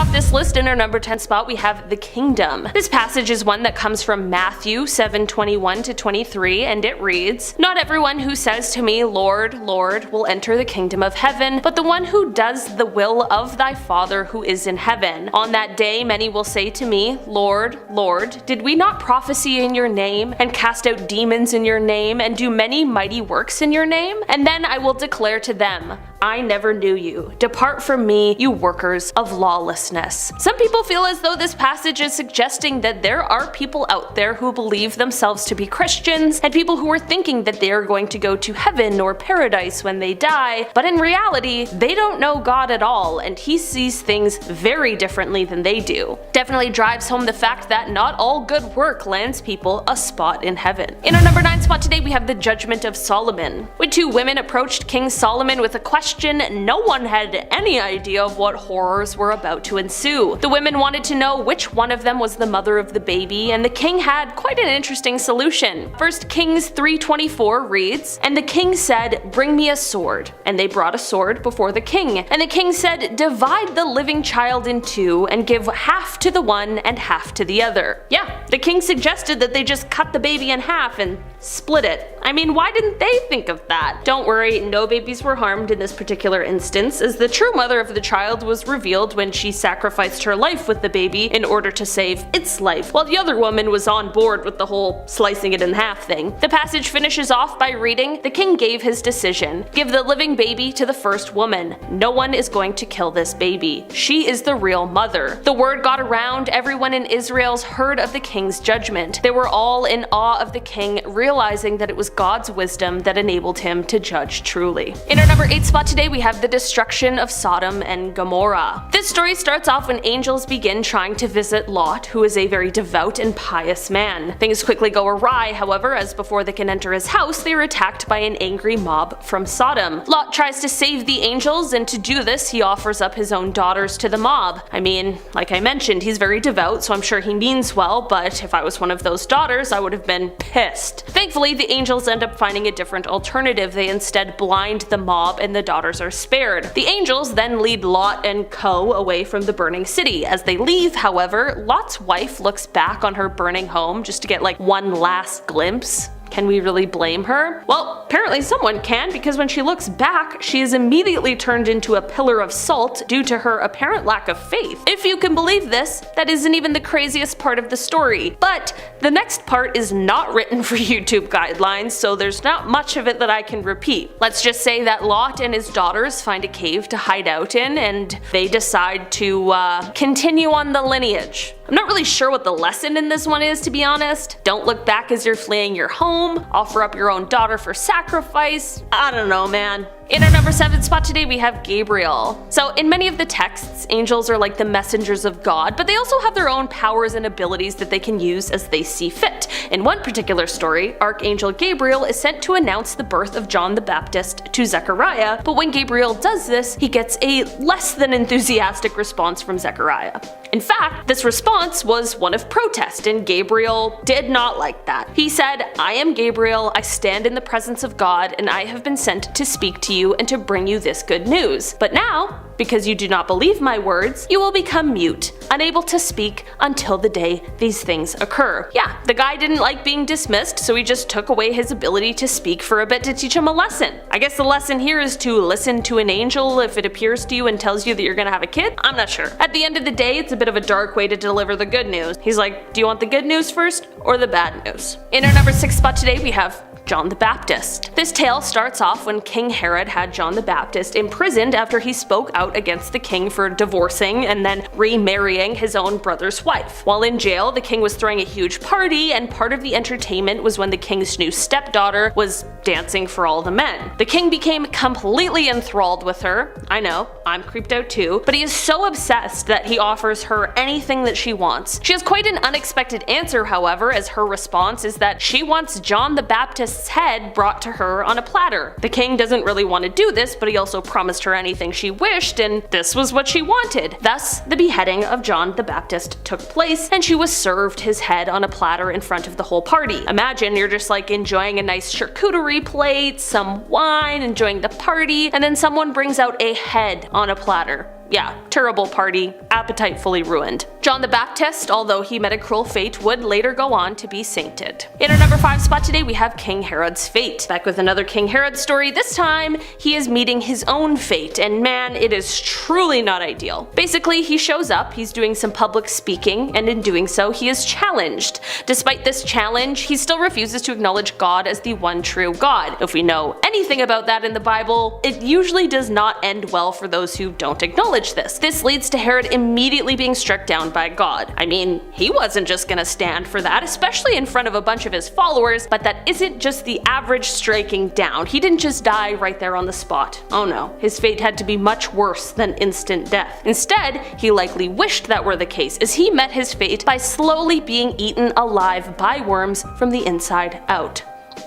off this list in our number 10 spot, we have the kingdom. This passage is one that comes from Matthew 7:21-23, and it reads, "Not everyone who says to me, 'Lord, Lord,' will enter the kingdom of heaven, but the one who does the will of thy Father who is in heaven. On that day many will say to me, 'Lord, Lord, did we not prophesy in your name, and cast out demons in your name, and do many mighty works in your name?' And then I will declare to them, 'I never knew you. Depart from me, you workers of lawlessness.'" Some people feel as though this passage is suggesting that there are people out there who believe themselves to be Christians, and people who are thinking that they are going to go to heaven or paradise when they die, but in reality, they don't know God at all, and he sees things very differently than they do. Definitely drives home the fact that not all good work lands people a spot in heaven. In our number 9 spot today, we have the judgment of Solomon. When two women approached King Solomon with a question, no one had any idea of what horrors were about to ensue. The women wanted to know which one of them was the mother of the baby, and the king had quite an interesting solution. 1 Kings 3:24 reads, "And the king said, 'Bring me a sword.' And they brought a sword before the king. And the king said, 'Divide the living child in two, and give half to the one and half to the other.'" Yeah, the king suggested that they just cut the baby in half and split it. I mean, why didn't they think of that? Don't worry, no babies were harmed in this particular instance, as the true mother of the child was revealed when she sacrificed her life with the baby in order to save its life, while the other woman was on board with the whole slicing it in half thing. The passage finishes off by reading, "The king gave his decision. Give the living baby to the first woman. No one is going to kill this baby. She is the real mother." The word got around, everyone in Israel's heard of the king's judgment. They were all in awe of the king, realizing that it was God's wisdom that enabled him to judge truly. In our number 8 spot today, we have the destruction of Sodom and Gomorrah. This story starts off when angels begin trying to visit Lot, who is a very devout and pious man. Things quickly go awry, however, as before they can enter his house, they are attacked by an angry mob from Sodom. Lot tries to save the angels, and to do this, he offers up his own daughters to the mob. I mean, like I mentioned, he's very devout, so I'm sure he means well, but if I was one of those daughters, I would have been pissed. Thankfully, the angels end up finding a different alternative. They instead blind the mob, and the daughters are spared. The angels then lead Lot and co. away from the burning city. As they leave, however, Lot's wife looks back on her burning home just to get like one last glimpse. Can we really blame her? Well, apparently someone can, because when she looks back, she is immediately turned into a pillar of salt due to her apparent lack of faith. If you can believe this, that isn't even the craziest part of the story. But the next part is not written for YouTube guidelines, so there's not much of it that I can repeat. Let's just say that Lot and his daughters find a cave to hide out in, and they decide to continue on the lineage. I'm not really sure what the lesson in this one is, to be honest. Don't look back as you're fleeing your home, offer up your own daughter for sacrifice. I don't know, man. In our number 7 spot today, we have Gabriel. So in many of the texts, angels are like the messengers of God, but they also have their own powers and abilities that they can use as they see fit. In one particular story, Archangel Gabriel is sent to announce the birth of John the Baptist to Zechariah, but when Gabriel does this, he gets a less than enthusiastic response from Zechariah. In fact, this response was one of protest, and Gabriel did not like that. He said, "I am Gabriel, I stand in the presence of God, and I have been sent to speak to you and to bring you this good news. But now, because you do not believe my words, you will become mute, unable to speak until the day these things occur." Yeah, the guy didn't like being dismissed, so he just took away his ability to speak for a bit to teach him a lesson. I guess the lesson here is to listen to an angel if it appears to you and tells you that you're gonna have a kid? I'm not sure. At the end of the day, it's a bit of a dark way to deliver the good news. He's like, do you want the good news first or the bad news? In our number 6 spot today, we have John the Baptist. This tale starts off when King Herod had John the Baptist imprisoned after he spoke out against the king for divorcing and then remarrying his own brother's wife. While in jail, the king was throwing a huge party, and part of the entertainment was when the king's new stepdaughter was dancing for all the men. The king became completely enthralled with her. I know, I'm creeped out too, but he is so obsessed that he offers her anything that she wants. She has quite an unexpected answer, however, as her response is that she wants John the Baptist's head brought to her on a platter. The king doesn't really want to do this, but he also promised her anything she wished, and this was what she wanted. Thus, the beheading of John the Baptist took place, and she was served his head on a platter in front of the whole party. Imagine you're just like enjoying a nice charcuterie plate, some wine, enjoying the party, and then someone brings out a head on a platter. yeah, terrible party, appetite fully ruined. John the Baptist, although he met a cruel fate, would later go on to be sainted. In our number 5 spot today we have King Herod's fate. Back with another King Herod story, this time he is meeting his own fate, and man, it is truly not ideal. Basically, he shows up, he's doing some public speaking, and in doing so he is challenged. Despite this challenge, he still refuses to acknowledge God as the one true God. If we know anything about that in the Bible, it usually does not end well for those who don't acknowledge this. This leads to Herod immediately being struck down by God. I mean, he wasn't just gonna stand for that, especially in front of a bunch of his followers, but that isn't just the average striking down. He didn't just die right there on the spot. Oh no, his fate had to be much worse than instant death. Instead, he likely wished that were the case, as he met his fate by slowly being eaten alive by worms from the inside out.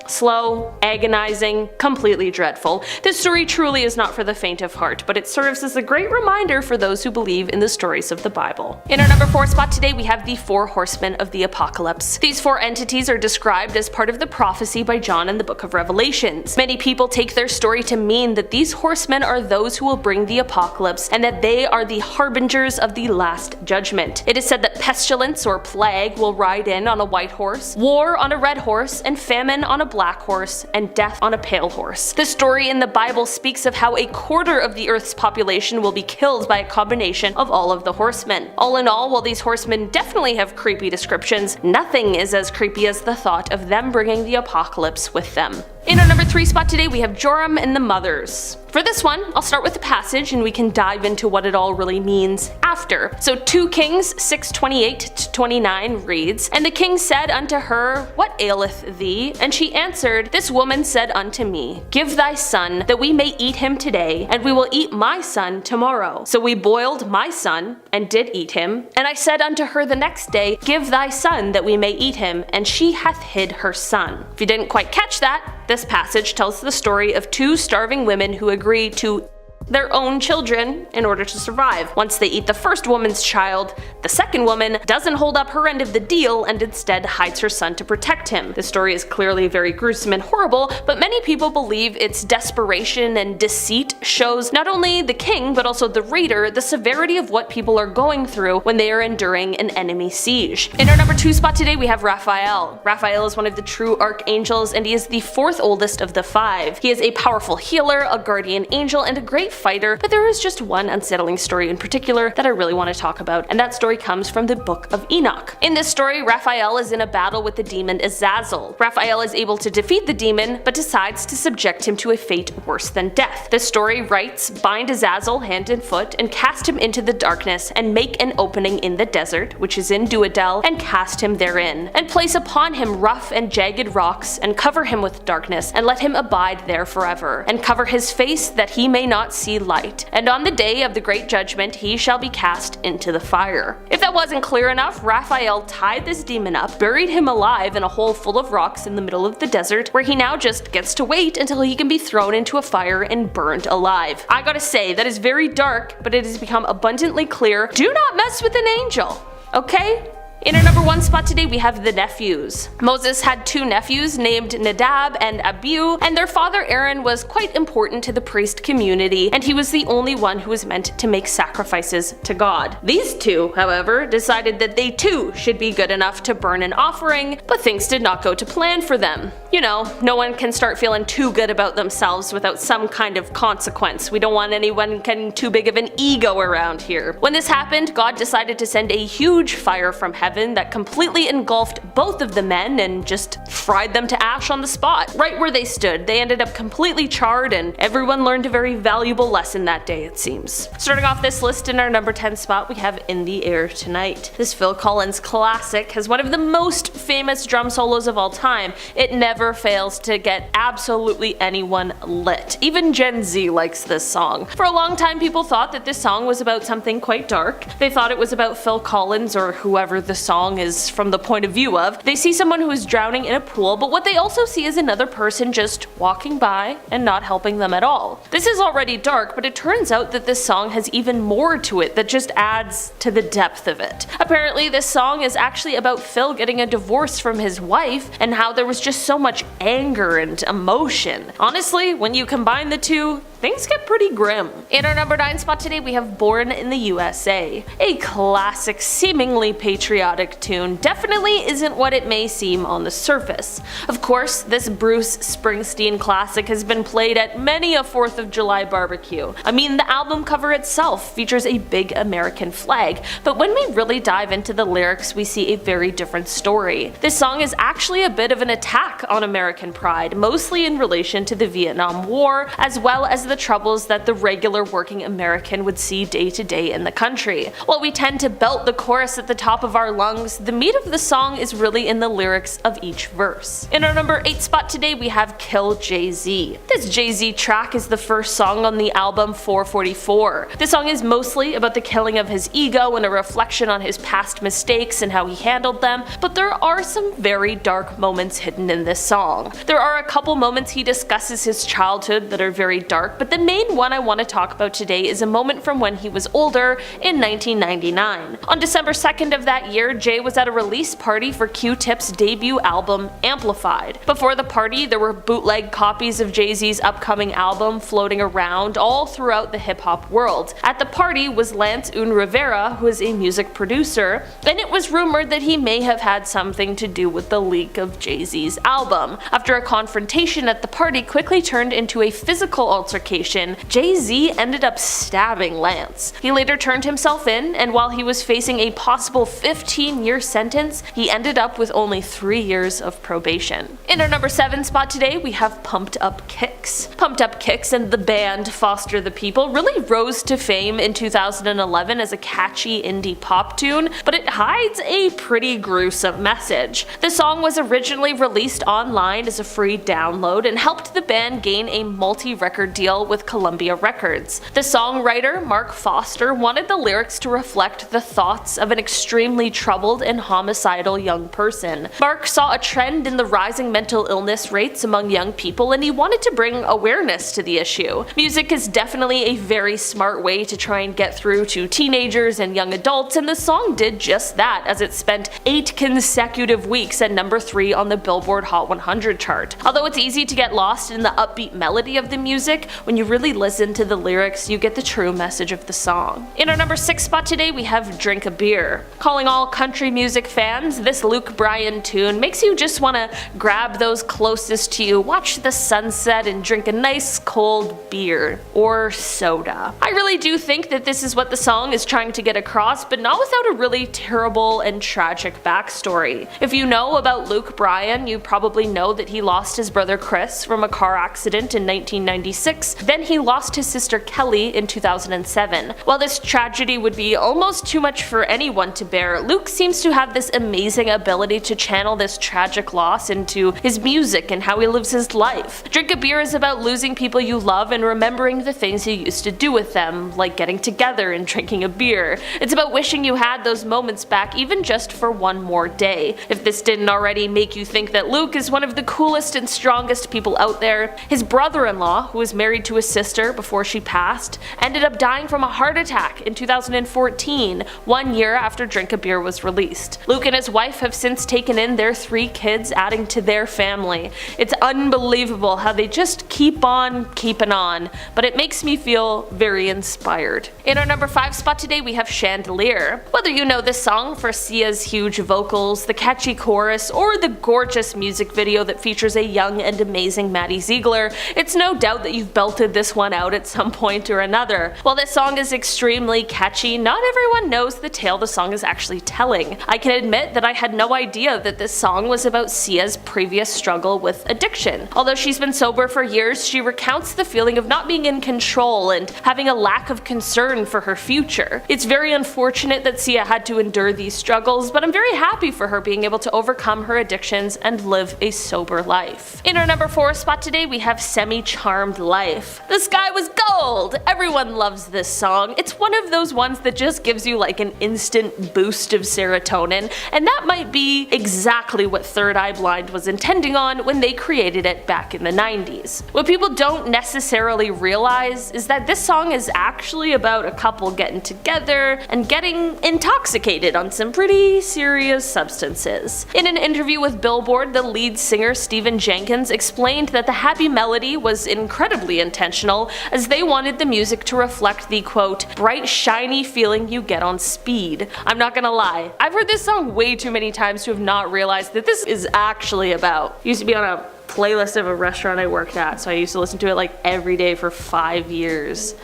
Slow, agonizing, completely dreadful. This story truly is not for the faint of heart, but it serves as a great reminder for those who believe in the stories of the Bible. In our number 4 spot today we have the 4 horsemen of the apocalypse. These 4 entities are described as part of the prophecy by John in the book of Revelations. Many people take their story to mean that these horsemen are those who will bring the apocalypse and that they are the harbingers of the last judgment. It is said that pestilence or plague will ride in on a white horse, war on a red horse, and famine on a black horse, and death on a pale horse. The story in the Bible speaks of how a quarter of the Earth's population will be killed by a combination of all of the horsemen. All in all, while these horsemen definitely have creepy descriptions, nothing is as creepy as the thought of them bringing the apocalypse with them. In our number 3 spot today we have Joram and the Mothers. For this one, I'll start with the passage and we can dive into what it all really means after. So 2 Kings 6:28-29 reads, "And the king said unto her, What aileth thee? And she answered, This woman said unto me, Give thy son, that we may eat him today, and we will eat my son tomorrow. So we boiled my son, and did eat him. And I said unto her the next day, Give thy son, that we may eat him, and she hath hid her son." If you didn't quite catch that, this passage tells the story of 2 starving women who agree to their own children in order to survive. Once they eat the first woman's child, the second woman doesn't hold up her end of the deal and instead hides her son to protect him. The story is clearly very gruesome and horrible, but many people believe its desperation and deceit shows not only the king but also the reader the severity of what people are going through when they are enduring an enemy siege. In our number 2 spot today we have Raphael. Raphael is one of the true archangels and he is the 4th oldest of the 5. He is a powerful healer, a guardian angel, and a great fighter, but there is just one unsettling story in particular that I really want to talk about, and that story comes from the book of Enoch. In this story, Raphael is in a battle with the demon Azazel. Raphael is able to defeat the demon, but decides to subject him to a fate worse than death. The story writes, "Bind Azazel hand and foot, and cast him into the darkness, and make an opening in the desert, which is in Duadel, and cast him therein, and place upon him rough and jagged rocks, and cover him with darkness, and let him abide there forever, and cover his face that he may not see light. And on the day of the great judgment he shall be cast into the fire." If that wasn't clear enough, Raphael tied this demon up, buried him alive in a hole full of rocks in the middle of the desert, where he now just gets to wait until he can be thrown into a fire and burned alive. I gotta say, that is very dark, but it has become abundantly clear, do not mess with an angel, okay? In our number 1 spot today we have the nephews. Moses had 2 nephews named Nadab and Abihu, and their father Aaron was quite important to the priest community, and he was the only one who was meant to make sacrifices to God. These 2, however, decided that they too should be good enough to burn an offering, but things did not go to plan for them. You know, no one can start feeling too good about themselves without some kind of consequence. We don't want anyone getting too big of an ego around here. When this happened, God decided to send a huge fire from heaven that completely engulfed both of the men and just fried them to ash on the spot. Right where they stood, they ended up completely charred, and everyone learned a very valuable lesson that day, it seems. Starting off this list in our number 10 spot, we have In the Air Tonight. This Phil Collins classic has one of the most famous drum solos of all time. It never fails to get absolutely anyone lit. Even Gen Z likes this song. For a long time, people thought that this song was about something quite dark. They thought it was about Phil Collins or whoever the song is from the point of view of. They see someone who is drowning in a pool, but what they also see is another person just walking by and not helping them at all. This is already dark, but it turns out that this song has even more to it that just adds to the depth of it. Apparently, this song is actually about Phil getting a divorce from his wife and how there was just so much anger and emotion. Honestly, when you combine the two, things get pretty grim. In our number 9 spot today, we have Born in the USA. A classic, seemingly patriotic tune definitely isn't what it may seem on the surface. Of course, this Bruce Springsteen classic has been played at many a 4th of July barbecue. I mean, the album cover itself features a big American flag, but when we really dive into the lyrics, we see a very different story. This song is actually a bit of an attack on American pride, mostly in relation to the Vietnam War, as well as the troubles that the regular working American would see day to day in the country. While we tend to belt the chorus at the top of our lungs, the meat of the song is really in the lyrics of each verse. In our number 8 spot today, we have Kill Jay-Z. This Jay-Z track is the first song on the album 444. This song is mostly about the killing of his ego and a reflection on his past mistakes and how he handled them, but there are some very dark moments hidden in this song. There are a couple moments he discusses his childhood that are very dark, but the main one I want to talk about today is a moment from when he was older in 1999. On December 2nd of that year, Jay was at a release party for Q-Tip's debut album, Amplified. Before the party, there were bootleg copies of Jay-Z's upcoming album floating around all throughout the hip-hop world. At the party was Lance Rivera, who is a music producer, and it was rumored that he may have had something to do with the leak of Jay-Z's album. After a confrontation at the party quickly turned into a physical altercation, Jay-Z ended up stabbing Lance. He later turned himself in, and while he was facing a possible 15-year sentence, he ended up with only 3 years of probation. In our number 7 spot today, we have Pumped Up Kicks. Pumped Up Kicks and the band Foster the People really rose to fame in 2011 as a catchy indie pop tune, but it hides a pretty gruesome message. The song was originally released online as a free download and helped the band gain a multi-record deal with Columbia Records. The songwriter, Mark Foster, wanted the lyrics to reflect the thoughts of an extremely troubled and homicidal young person. Mark saw a trend in the rising mental illness rates among young people, and he wanted to bring awareness to the issue. Music is definitely a very smart way to try and get through to teenagers and young adults, and the song did just that, as it spent 8 consecutive weeks at number 3 on the Billboard Hot 100 chart. Although it's easy to get lost in the upbeat melody of the music, when you really listen to the lyrics, you get the true message of the song. In our number 6 spot today, we have Drink a Beer. Calling all country music fans, this Luke Bryan tune makes you just want to grab those closest to you, watch the sunset, and drink a nice cold beer or soda. I really do think that this is what the song is trying to get across, but not without a really terrible and tragic backstory. If you know about Luke Bryan, you probably know that he lost his brother Chris from a car accident in 1996, then he lost his sister Kelly in 2007. While this tragedy would be almost too much for anyone to bear, Luke seems to have this amazing ability to channel this tragic loss into his music and how he lives his life. Drink a Beer is about losing people you love and remembering the things you used to do with them, like getting together and drinking a beer. It's about wishing you had those moments back, even just for one more day. If this didn't already make you think that Luke is one of the coolest and strongest people out there, his brother-in-law, who was married to his sister before she passed, ended up dying from a heart attack in 2014, 1 year after Drink a Beer was released. Luke and his wife have since taken in their 3 kids, adding to their family. It's unbelievable how they just keep on keeping on, but it makes me feel very inspired. In our number 5 spot today, we have Chandelier. Whether you know this song for Sia's huge vocals, the catchy chorus, or the gorgeous music video that features a young and amazing Maddie Ziegler, it's no doubt that you've belted this one out at some point or another. While this song is extremely catchy, not everyone knows the tale the song is actually telling. I can admit that I had no idea that this song was about Sia's previous struggle with addiction. Although she's been sober for years, she recounts the feeling of not being in control and having a lack of concern for her future. It's very unfortunate that Sia had to endure these struggles, but I'm very happy for her being able to overcome her addictions and live a sober life. In our number 4 spot today, we have Semi-Charmed Life. The Sky Was Gold! Everyone loves this song. It's one of those ones that just gives you like an instant boost of serotonin, and that might be exactly what Third Eye Blind was intending on when they created it back in the 90s. What people don't necessarily realize is that this song is actually about a couple getting together and getting intoxicated on some pretty serious substances. In an interview with Billboard, the lead singer Stephen Jenkins explained that the happy melody was incredibly intentional, as they wanted the music to reflect the quote, bright shiny feeling you get on Speed. I'm not gonna lie, I've heard this song way too many times to have not realized that this is actually about. Used to be on a playlist of a restaurant I worked at, so I used to listen to it like every day for 5 years.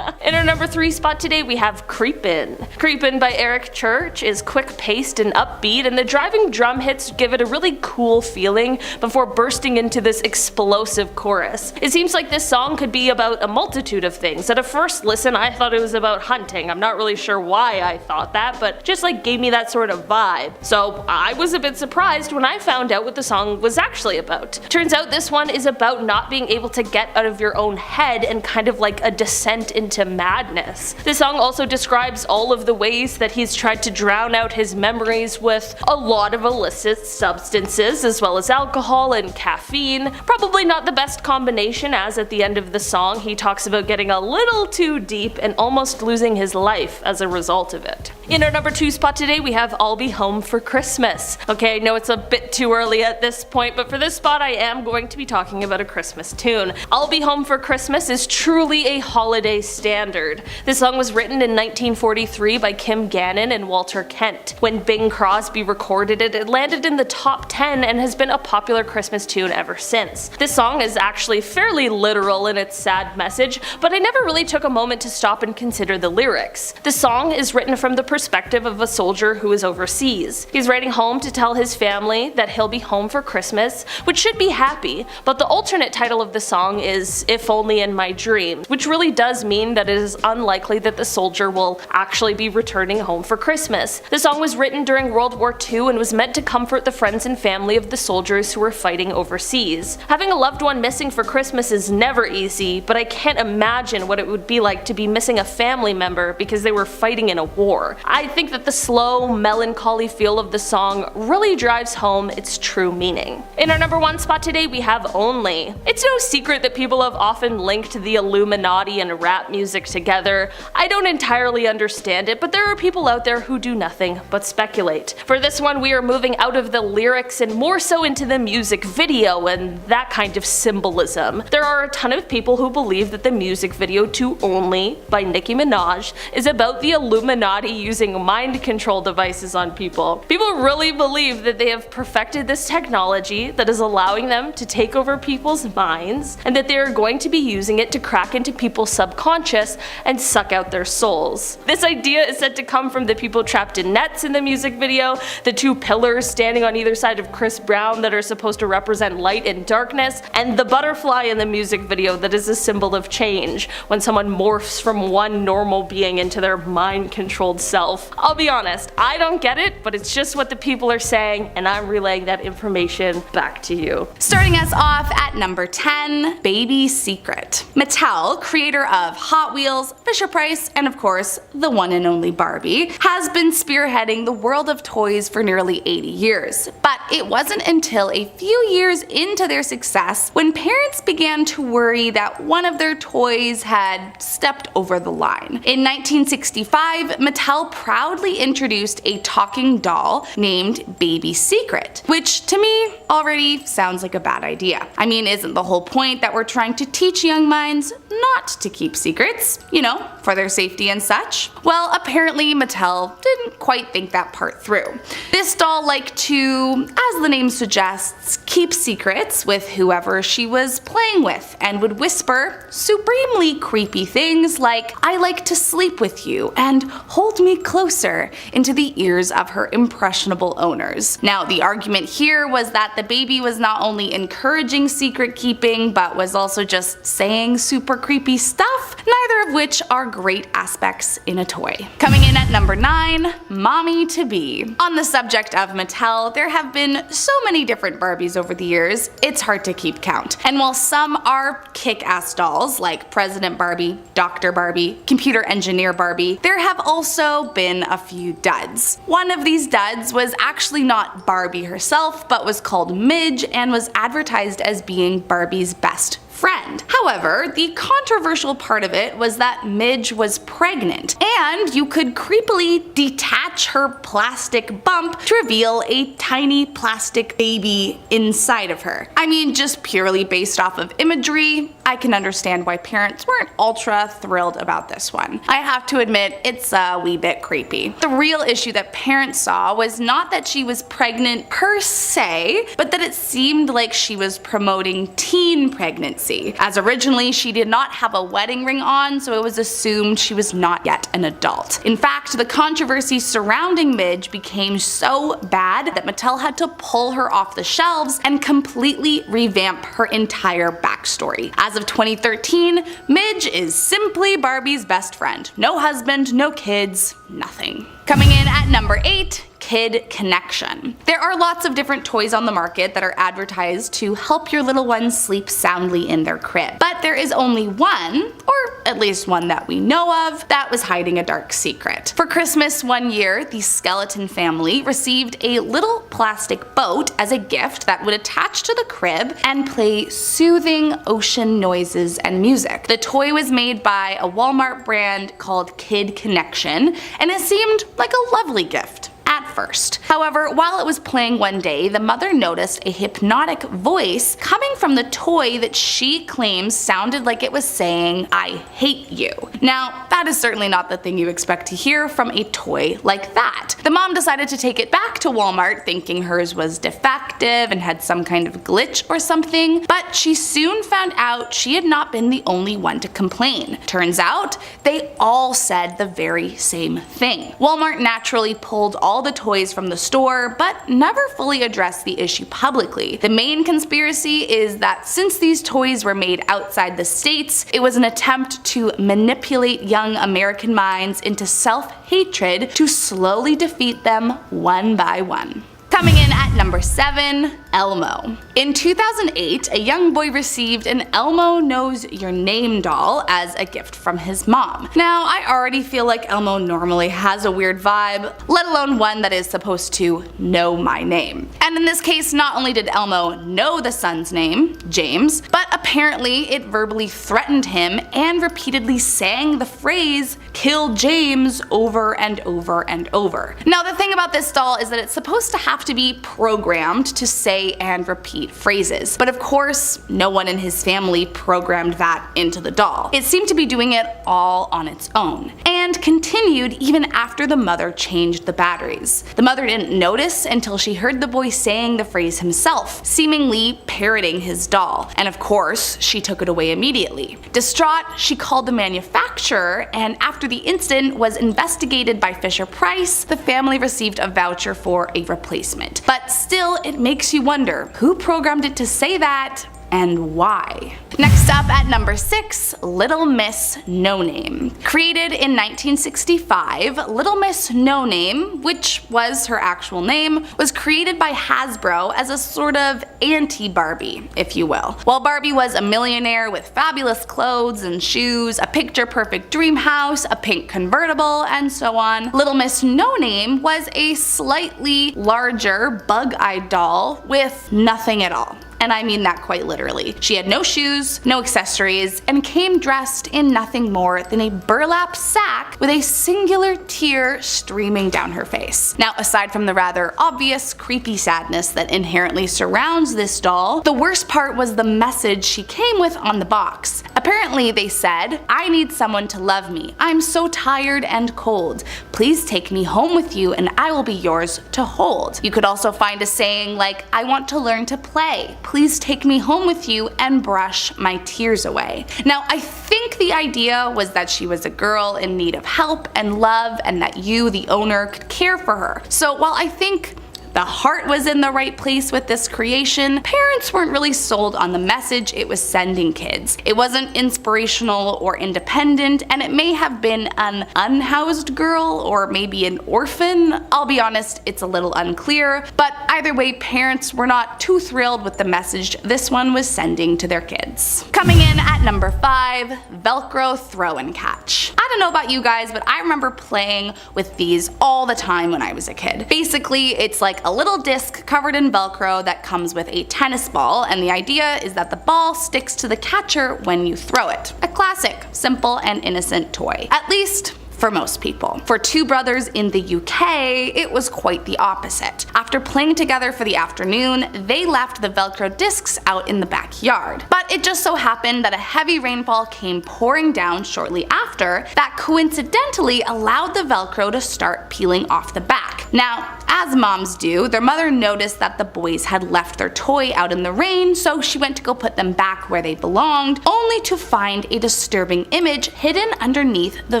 In our number 3 spot today, we have Creepin'. Creepin' by Eric Church is quick-paced and upbeat, and the driving drum hits give it a really cool feeling before bursting into this explosive chorus. It seems like this song could be about a multitude of things. At a first listen, I thought it was about hunting. I'm not really sure why I thought that, but just like gave me that sort of vibe. So I was a bit surprised when I found out what the song was actually about. Turns out this one is about not being able to get out of your own head and kind of like a descent into madness. This song also describes all of the ways that he's tried to drown out his memories with a lot of illicit substances, as well as alcohol and caffeine. Probably not the best combination, as at the end of the song he talks about getting a little too deep and almost losing his life as a result of it. In our number 2 spot today, we have I'll Be Home for Christmas. Okay, I know it's a bit too early at this point, but for this spot I am going to be talking about a Christmas tune. I'll Be Home for Christmas is truly a holiday standard. This song was written in 1943 by Kim Gannon and Walter Kent. When Bing Crosby recorded it, it landed in the top 10 and has been a popular Christmas tune ever since. This song is actually fairly literal in its sad message, but I never really took a moment to stop and consider the lyrics. The song is written from the perspective of a soldier who is overseas. He's writing home to tell his family that he'll be home for Christmas, which should be happy, but the alternate title of the song is If Only in My Dreams, which really does mean that it is unlikely that the soldier will actually be returning home for Christmas. The song was written during World War II and was meant to comfort the friends and family of the soldiers who were fighting overseas. Having a loved one missing for Christmas is never easy, but I can't imagine what it would be like to be missing a family member because they were fighting in a war. I think that the slow, melancholy feel of the song really drives home its true meaning. In our number 1 spot today, we have Only. It's no secret that people have often linked the Illuminati and rap music together. I don't entirely understand it, but there are people out there who do nothing but speculate. For this one, we are moving out of the lyrics and more so into the music video and that kind of symbolism. There are a ton of people who believe that the music video to Only by Nicki Minaj is about the Illuminati using mind control devices on people. People really believe that they have perfected this technology that is allowing them to take over people's minds, and that they are going to be using it to crack into people's subconscious and suck out their souls. This idea is said to come from the people trapped in nets in the music video, the 2 pillars standing on either side of Chris Brown that are supposed to represent light and darkness, and the butterfly in the music video that is a symbol of change when someone morphs from one normal being into their mind-controlled self. I'll be honest, I don't get it, but it's just what the people are saying, and I'm relaying that information back to you. Starting us off at number 10, Baby Secret. Mattel, creator of Hot Wheels, Fisher-Price, and of course, the one and only Barbie, has been spearheading the world of toys for nearly 80 years. But it wasn't until a few years into their success when parents began to worry that one of their toys had stepped over the line. In 1965, Mattel proudly introduced a talking doll named Baby Secret, which to me already sounds like a bad idea. I mean, isn't the whole point that we're trying to teach young minds not to keep secrets, you know, for their safety and such? Well, apparently Mattel didn't quite think that part through. This doll liked to, as the name suggests, keep secrets with whoever she was playing with, and would whisper supremely creepy things like, "I like to sleep with you," and "hold me closer," into the ears of her impressionable owners. Now, the argument here was that the baby was not only encouraging secret keeping, but was also just saying super creepy stuff, neither of which are great aspects in a toy. Coming in at number 9, Mommy to Be. On the subject of Mattel, there have been so many different Barbies over the years, it's hard to keep count. And while some are kick-ass dolls like President Barbie, Dr. Barbie, Computer Engineer Barbie, there have also been a few duds. One of these duds was actually not Barbie herself, but was called Midge and was advertised as being Barbie's best friend. However, the controversial part of it was that Midge was pregnant, and you could creepily detach her plastic bump to reveal a tiny plastic baby inside of her. I mean, just purely based off of imagery, I can understand why parents weren't ultra thrilled about this one. I have to admit, it's a wee bit creepy. The real issue that parents saw was not that she was pregnant per se, but that it seemed like she was promoting teen pregnancy, as originally she did not have a wedding ring on, so it was assumed she was not yet an adult. In fact, the controversy surrounding Midge became so bad that Mattel had to pull her off the shelves and completely revamp her entire backstory. As of 2013, Midge is simply Barbie's best friend. No husband, no kids, nothing. Coming in at number 8, Kid Connection. There are lots of different toys on the market that are advertised to help your little ones sleep soundly in their crib. But there is only one, or at least one that we know of, that was hiding a dark secret. For Christmas one year, the Skeleton family received a little plastic boat as a gift that would attach to the crib and play soothing ocean noises and music. The toy was made by a Walmart brand called Kid Connection, and it seemed like a lovely gift at first. However, while it was playing one day, the mother noticed a hypnotic voice coming from the toy that she claims sounded like it was saying, "I hate you." Now, that is certainly not the thing you expect to hear from a toy like that. The mom decided to take it back to Walmart thinking hers was defective and had some kind of glitch or something, but she soon found out she had not been the only one to complain. Turns out, they all said the very same thing. Walmart naturally pulled all the toys from the store, but never fully addressed the issue publicly. The main conspiracy is that since these toys were made outside the States, it was an attempt to manipulate young American minds into self-hatred to slowly defeat them one by one. Coming in at number 7, Elmo. In 2008, a young boy received an Elmo Knows Your Name doll as a gift from his mom. Now, I already feel like Elmo normally has a weird vibe, let alone one that is supposed to know my name. And in this case, not only did Elmo know the son's name, James, but apparently it verbally threatened him and repeatedly sang the phrase, "Kill James," over and over and over. Now, the thing about this doll is that it's supposed to have to be programmed to say and repeat phrases. But of course, no one in his family programmed that into the doll. It seemed to be doing it all on its own, and continued even after the mother changed the batteries. The mother didn't notice until she heard the boy saying the phrase himself, seemingly parroting his doll, and of course, she took it away immediately. Distraught, she called the manufacturer, and after the incident was investigated by Fisher-Price, the family received a voucher for a replacement. But still, it makes you wonder, who programmed it to say that? And why? Next up at number 6, Little Miss No Name. Created in 1965, Little Miss No Name, which was her actual name, was created by Hasbro as a sort of anti-Barbie, if you will. While Barbie was a millionaire with fabulous clothes and shoes, a picture-perfect dream house, a pink convertible, and so on, Little Miss No Name was a slightly larger, bug-eyed doll with nothing at all. And I mean that quite literally. She had no shoes, no accessories, and came dressed in nothing more than a burlap sack with a singular tear streaming down her face. Now, aside from the rather obvious creepy sadness that inherently surrounds this doll, the worst part was the message she came with on the box. Apparently they said, "I need someone to love me. I'm so tired and cold. Please take me home with you and I will be yours to hold." You could also find a saying like, "I want to learn to play. Please take me home with you and brush my tears away." Now, I think the idea was that she was a girl in need of help and love, and that you, the owner, could care for her. So while I think the heart was in the right place with this creation, parents weren't really sold on the message it was sending kids. It wasn't inspirational or independent, and it may have been an unhoused girl or maybe an orphan. I'll be honest, it's a little unclear, but either way, parents were not too thrilled with the message this one was sending to their kids. Coming in at number 5, Velcro Throw and Catch. I don't know about you guys, but I remember playing with these all the time when I was a kid. Basically, it's like a little disc covered in Velcro that comes with a tennis ball, and the idea is that the ball sticks to the catcher when you throw it. A classic, simple and innocent toy. At least for most people. For two brothers in the UK, it was quite the opposite. After playing together for the afternoon, they left the Velcro discs out in the backyard. But it just so happened that a heavy rainfall came pouring down shortly after that coincidentally allowed the Velcro to start peeling off the back. Now, as moms do, their mother noticed that the boys had left their toy out in the rain, so she went to go put them back where they belonged, only to find a disturbing image hidden underneath the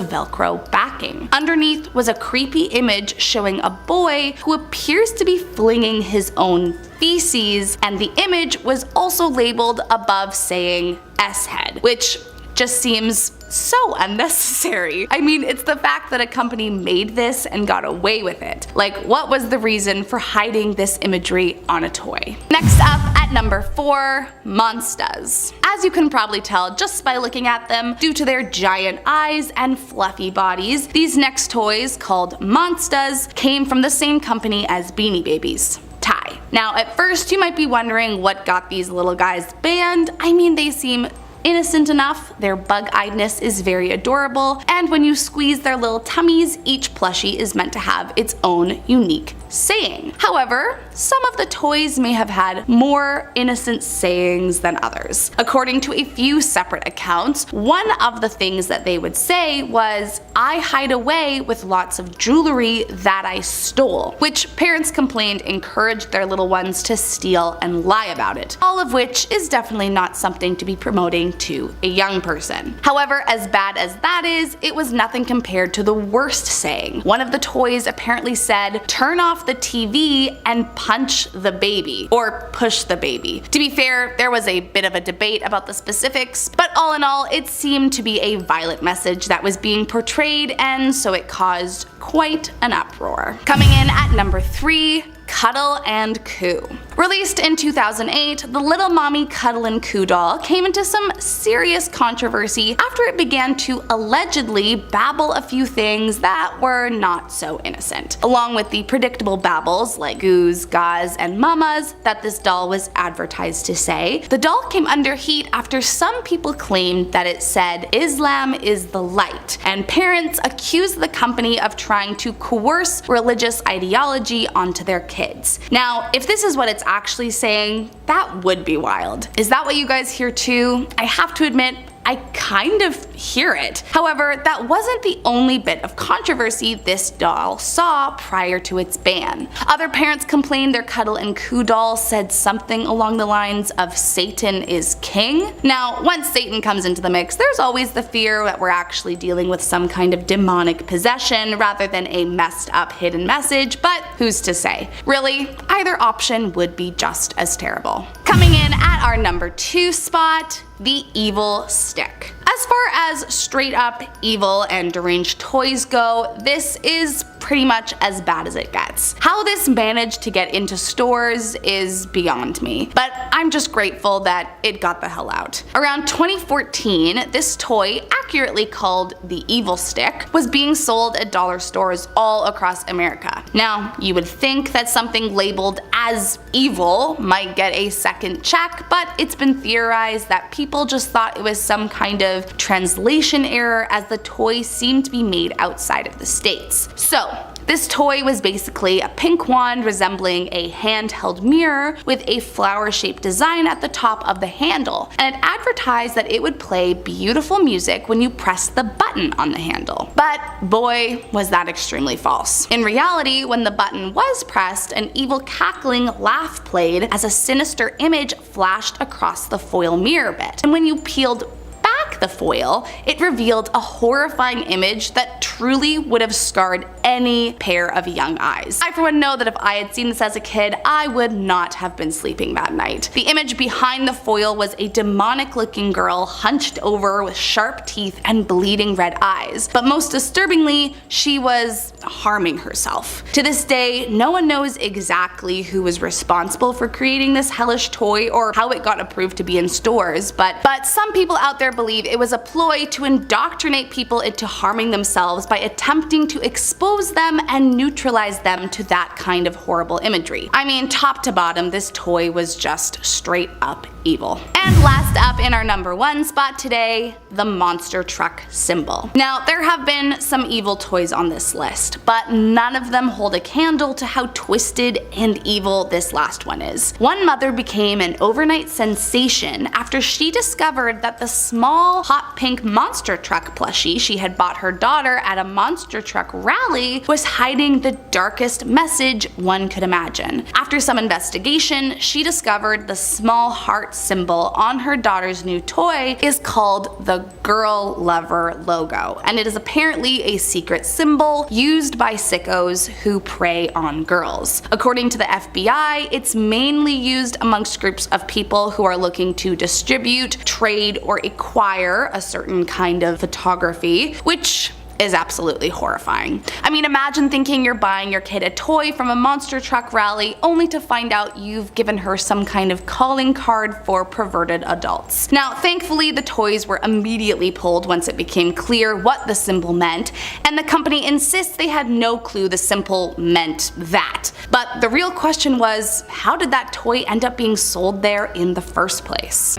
Velcro backing. Underneath was a creepy image showing a boy who appears to be flinging his own feces, and the image was also labeled above saying S-head, which just seems so unnecessary. I mean, it's the fact that a company made this and got away with it. Like, what was the reason for hiding this imagery on a toy? Next up at number 4, monsters. As you can probably tell just by looking at them, due to their giant eyes and fluffy bodies, these next toys, called monsters, came from the same company as Beanie Babies. Ty. Now, at first you might be wondering what got these little guys banned. I mean, they seem innocent enough, their bug-eyedness is very adorable, and when you squeeze their little tummies, each plushie is meant to have its own unique saying. However, some of the toys may have had more innocent sayings than others. According to a few separate accounts, one of the things that they would say was, "I hide away with lots of jewelry that I stole," which parents complained encouraged their little ones to steal and lie about it, all of which is definitely not something to be promoting to a young person. However, as bad as that is, it was nothing compared to the worst saying. One of the toys apparently said, "Turn off the TV and punch the baby," or push the baby. To be fair, there was a bit of a debate about the specifics, but all in all, it seemed to be a violent message that was being portrayed, and so it caused quite an uproar. Coming in at number 3, Cuddle and Coo. Released in 2008, the Little Mommy Cuddle and Coo doll came into some serious controversy after it began to allegedly babble a few things that were not so innocent, along with the predictable babbles like goos, gaz, and mamas that this doll was advertised to say. The doll came under heat after some people claimed that it said Islam is the light, and parents accused the company of trying to coerce religious ideology onto their kids. Now, if this is what it's actually saying, that would be wild. Is that what you guys hear too? I have to admit, I kind of hear it. However, that wasn't the only bit of controversy this doll saw prior to its ban. Other parents complained their Cuddle and Coo doll said something along the lines of "Satan is king." Now, once Satan comes into the mix, there's always the fear that we're actually dealing with some kind of demonic possession rather than a messed up hidden message, but who's to say? Really, either option would be just as terrible. Coming in at our number 2 spot, the evil stick. As far as straight up evil and deranged toys go, this is pretty much as bad as it gets. How this managed to get into stores is beyond me, but I'm just grateful that it got the hell out. Around 2014, this toy, accurately called the evil stick, was being sold at dollar stores all across America. Now, you would think that something labeled as evil might get a second check, but it's been theorized that people just thought it was some kind of translation error as the toy seemed to be made outside of the States. So, this toy was basically a pink wand resembling a handheld mirror with a flower-shaped design at the top of the handle, and it advertised that it would play beautiful music when you pressed the button on the handle. But boy, was that extremely false. In reality, when the button was pressed, an evil cackling laugh played as a sinister image flashed across the foil mirror bit. And when you peeled back the foil, it revealed a horrifying image that truly would have scarred any pair of young eyes. I for one know that if I had seen this as a kid, I would not have been sleeping that night. The image behind the foil was a demonic looking girl hunched over with sharp teeth and bleeding red eyes. But most disturbingly, she was harming herself. To this day, no one knows exactly who was responsible for creating this hellish toy or how it got approved to be in stores, but some people out there believe believe it was a ploy to indoctrinate people into harming themselves by attempting to expose them and neutralize them to that kind of horrible imagery. I mean, top to bottom, this toy was just straight up evil. And last up in our number 1 spot today, the monster truck symbol. Now, there have been some evil toys on this list, but none of them hold a candle to how twisted and evil this last one is. One mother became an overnight sensation after she discovered that the small hot pink monster truck plushie she had bought her daughter at a monster truck rally was hiding the darkest message one could imagine. After some investigation, she discovered the small heart symbol on her daughter's new toy is called the Girl Lover logo, and it is apparently a secret symbol used by sickos who prey on girls. According to the FBI, it's mainly used amongst groups of people who are looking to distribute, trade, or acquire a certain kind of photography, which is absolutely horrifying. I mean, imagine thinking you're buying your kid a toy from a monster truck rally only to find out you've given her some kind of calling card for perverted adults. Now, thankfully, the toys were immediately pulled once it became clear what the symbol meant, and the company insists they had no clue the symbol meant that. But the real question was, how did that toy end up being sold there in the first place?